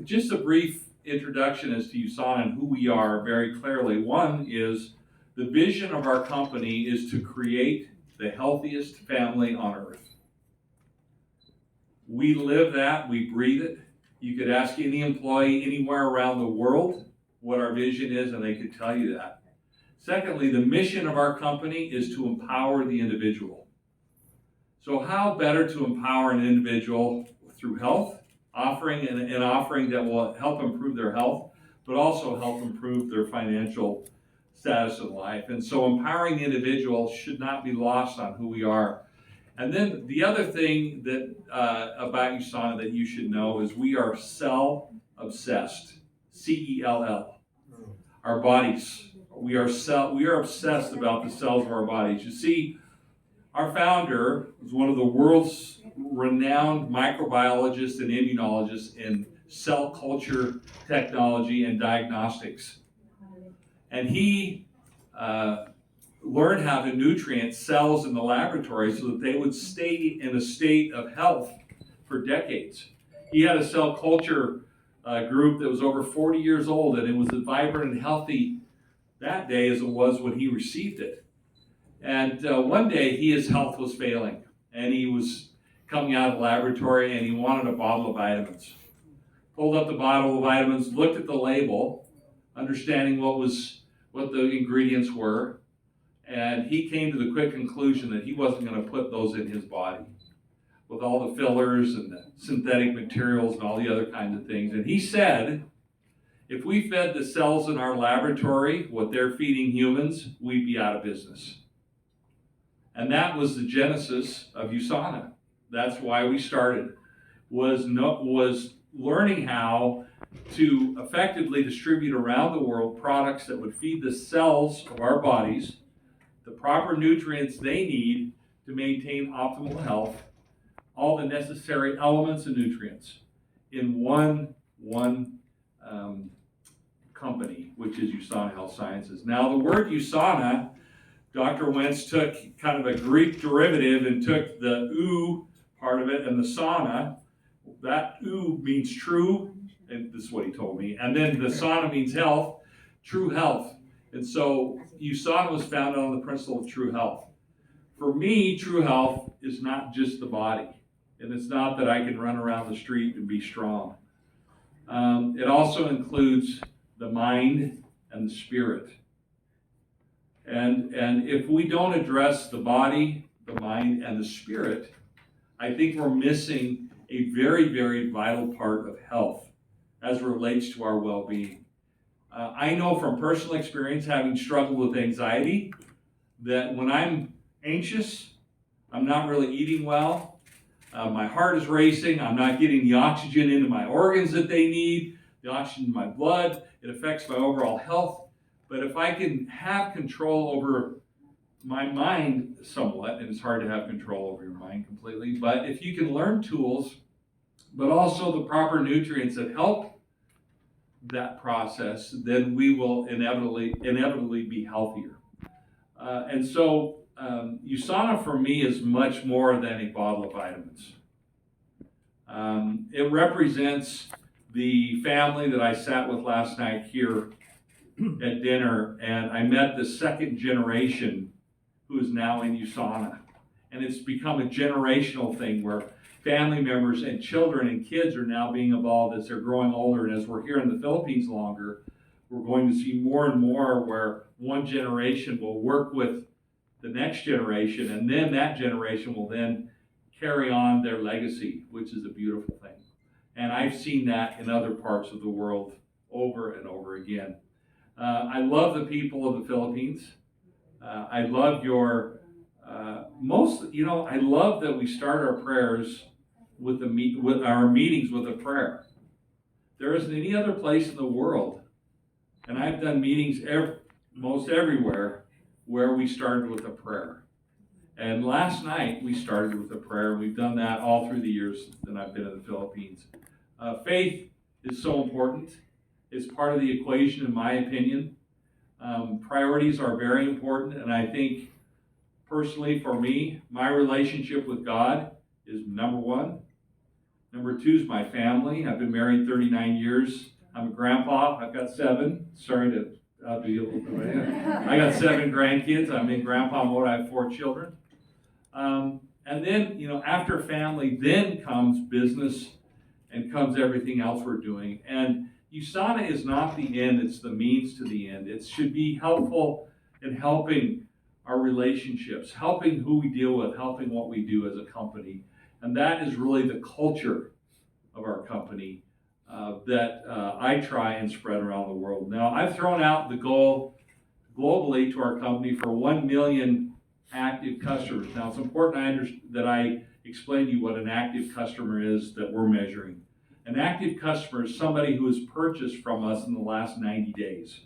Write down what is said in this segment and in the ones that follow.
Just a brief introduction as to USANA and who we are very clearly. One is the vision of our company is to create the healthiest family on earth. We live that, we breathe it. You could ask any employee anywhere around the world what our vision is, and they could tell you that. Secondly, the mission of our company is to empower the individual. So how better to empower an individual through health, offering an offering that will help improve their health, but also help improve their financial status in life. And so empowering the individual should not be lost on who we are. And then the other thing that about USANA that you should know is we are cell obsessed. CELL. Our bodies. We are obsessed about the cells of our bodies. You see, our founder was one of the world's renowned microbiologists and immunologists in cell culture technology and diagnostics. And he learned how to nutrient cells in the laboratory so that they would stay in a state of health for decades. He had a cell culture group that was over 40 years old, and it was as vibrant and healthy that day as it was when he received it. And one day his health was failing, and he was coming out of the laboratory, and he wanted a bottle of vitamins. Pulled up the bottle of vitamins, looked at the label, understanding what the ingredients were, and he came to the quick conclusion that he wasn't going to put those in his body with all the fillers and the synthetic materials and all the other kinds of things. And he said, if we fed the cells in our laboratory what they're feeding humans, we'd be out of business. And that was the genesis of USANA. That's why we started, was learning how to effectively distribute around the world products that would feed the cells of our bodies the proper nutrients they need to maintain optimal health, all the necessary elements and nutrients in one company, which is USANA Health Sciences. Now, the word USANA, Dr. Wentz took kind of a Greek derivative and took the "u" part of it and the "sana." That "u" means true, and this is what he told me. And then the "sana" means health, true health. And so USANA was founded on the principle of true health. For me, true health is not just the body. And it's not that I can run around the street and be strong. It also includes the mind and the spirit. And if we don't address the body, the mind, and the spirit, I think we're missing a very, very vital part of health as it relates to our well-being. I know from personal experience, having struggled with anxiety, that when I'm anxious, I'm not really eating well. My heart is racing. I'm not getting the oxygen into my organs that they need, the oxygen in my blood. It affects my overall health. But if I can have control over my mind somewhat, and it's hard to have control over your mind completely, but if you can learn tools, but also the proper nutrients that help that process, then we will inevitably be healthier. And so USANA for me is much more than a bottle of vitamins. It represents the family that I sat with last night here at dinner, and I met the second generation who is now in USANA. And it's become a generational thing where family members and children and kids are now being involved as they're growing older. And as we're here in the Philippines longer, we're going to see more and more where one generation will work with the next generation, and then that generation will then carry on their legacy, which is a beautiful thing. And I've seen that in other parts of the world over and over again. I love the people of the Philippines. I love I love that we start our prayers with our meetings with a prayer. There isn't any other place in the world, and I've done meetings most everywhere, where we started with a prayer. And last night we started with a prayer. We've done that all through the years that I've been in the Philippines. Faith is so important. It's part of the equation, in my opinion. Priorities are very important, and I think personally for me, my relationship with God is number one. Number 2 is my family. I've been married 39 years. I'm a grandpa. I've got 7. Sorry to be a little bit. I got 7 grandkids. I'm in grandpa mode. I have 4 children. And then, after family, then comes business and comes everything else we're doing. And USANA is not the end, it's the means to the end. It should be helpful in helping our relationships, helping who we deal with, helping what we do as a company. And that is really the culture of our company that I try and spread around the world. Now, I've thrown out the goal globally to our company for 1 million active customers. Now, it's important that I explain to you what an active customer is that we're measuring. An active customer is somebody who has purchased from us in the last 90 days.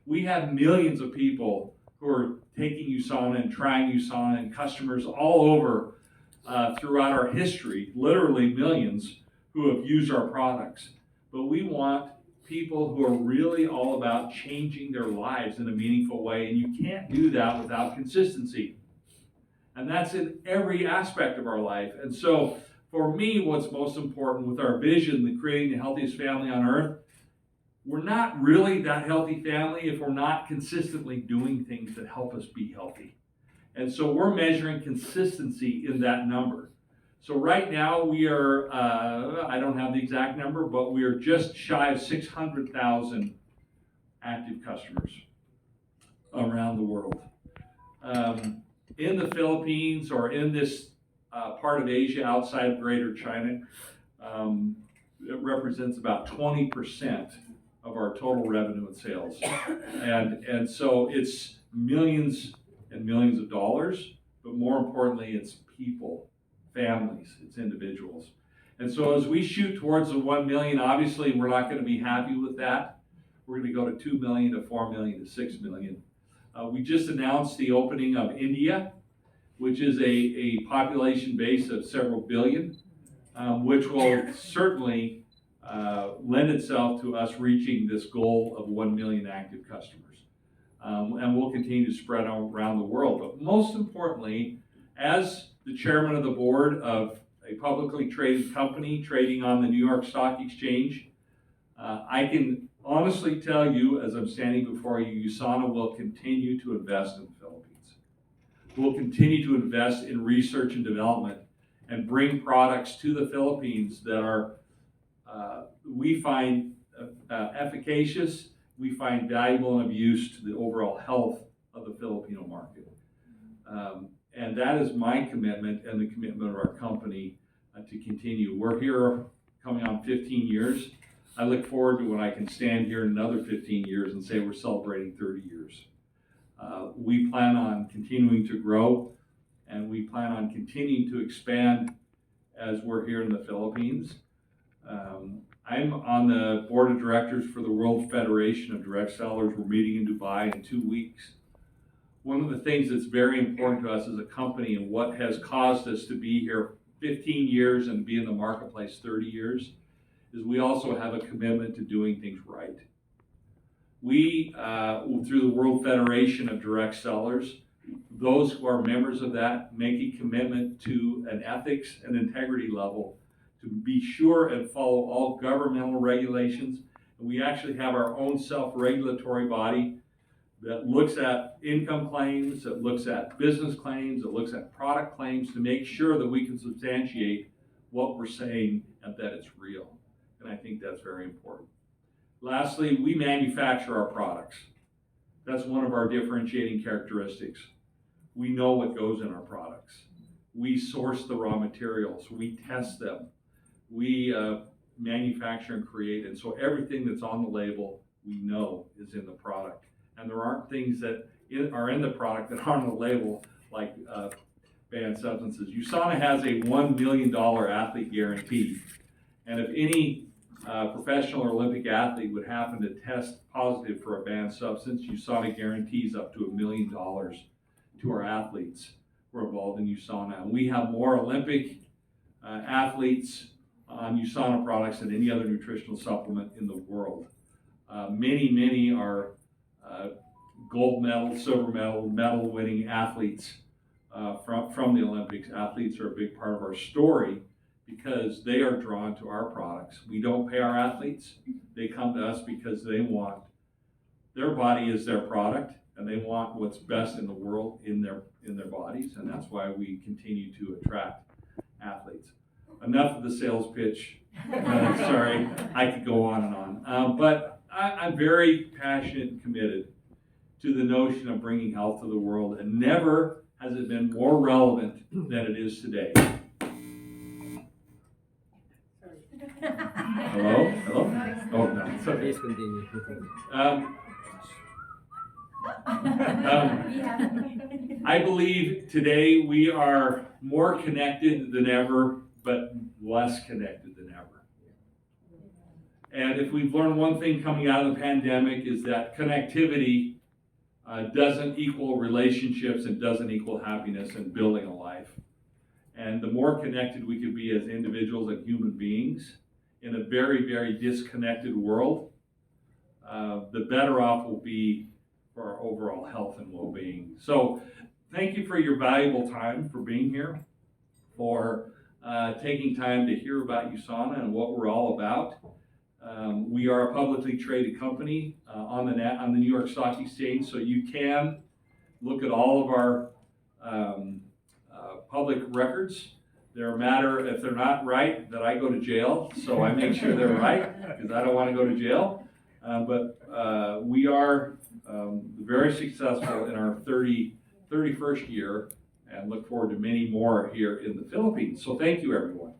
We have millions of people who are taking USANA and trying USANA, and customers all over throughout our history, literally millions, who have used our products. But we want people who are really all about changing their lives in a meaningful way, and you can't do that without consistency. And that's in every aspect of our life. And so for me, what's most important with our vision, the creating the healthiest family on earth, we're not really that healthy family if we're not consistently doing things that help us be healthy. And so we're measuring consistency in that number. So right now we are, I don't have the exact number, but we are just shy of 600,000 active customers around the world. In the Philippines or in this part of Asia outside of Greater China, it represents about 20% of our total revenue and sales. And so it's millions and millions of dollars, but more importantly, it's people, families, it's individuals. And so as we shoot towards the 1 million, obviously we're not going to be happy with that. We're going to go to 2 million, to 4 million, to 6 million. We just announced the opening of India, which is a population base of several billion, which will certainly lend itself to us reaching this goal of 1 million active customers. And we'll continue to spread around the world. But most importantly, as the chairman of the board of a publicly traded company trading on the New York Stock Exchange, I can honestly tell you, as I'm standing before you, USANA will continue to invest in the Philippines. We'll continue to invest in research and development and bring products to the Philippines that are, we find efficacious, we find valuable and of use to the overall health of the Filipino market. And that is my commitment and the commitment of our company to continue. We're here coming on 15 years. I look forward to when I can stand here in another 15 years and say we're celebrating 30 years. We plan on continuing to grow, and we plan on continuing to expand as we're here in the Philippines. I'm on the board of directors for the World Federation of Direct Sellers. We're meeting in Dubai in 2 weeks. One of the things that's very important to us as a company and what has caused us to be here 15 years and be in the marketplace 30 years is we also have a commitment to doing things right. We, through the World Federation of Direct Sellers, those who are members of that make a commitment to an ethics and integrity level to be sure and follow all governmental regulations. And we actually have our own self-regulatory body that looks at income claims, that looks at business claims, that looks at product claims to make sure that we can substantiate what we're saying and that it's real. And I think that's very important. Lastly, we manufacture our products. That's one of our differentiating characteristics. We know what goes in our products. We source the raw materials. We test them. We manufacture and create. And so everything that's on the label, we know is in the product. And there aren't things that are in the product that aren't on the label, like banned substances. USANA has a $1 million athlete guarantee. And if any professional or Olympic athlete would happen to test positive for a banned substance, USANA guarantees up to $1 million to our athletes who are involved in USANA. And we have more Olympic athletes on USANA products than any other nutritional supplement in the world. Many are gold medal, silver medal winning athletes from the Olympics. Athletes are a big part of our story because they are drawn to our products. We don't pay our athletes. They come to us because they want, their body is their product, and they want what's best in the world in their bodies, and that's why we continue to attract athletes. Enough of the sales pitch. Sorry, I could go on and on. But I'm very passionate and committed to the notion of bringing health to the world, and never has it been more relevant than it is today. Hello? Hello? Oh, no. It's okay. Please continue. I believe today we are more connected than ever, but less connected than ever. And if we've learned one thing coming out of the pandemic is that connectivity doesn't equal relationships and doesn't equal happiness and building a life. And the more connected we could be as individuals and human beings in a very, very disconnected world, the better off we'll be for our overall health and well-being. So thank you for your valuable time, for being here, for taking time to hear about USANA and what we're all about. We are a publicly traded company on the New York Stock Exchange, so you can look at all of our public records. They're a matter, if they're not right, that I go to jail, so I make sure they're right, because I don't want to go to jail. But we are very successful in our 31st year, and look forward to many more here in the Philippines. So thank you, everyone.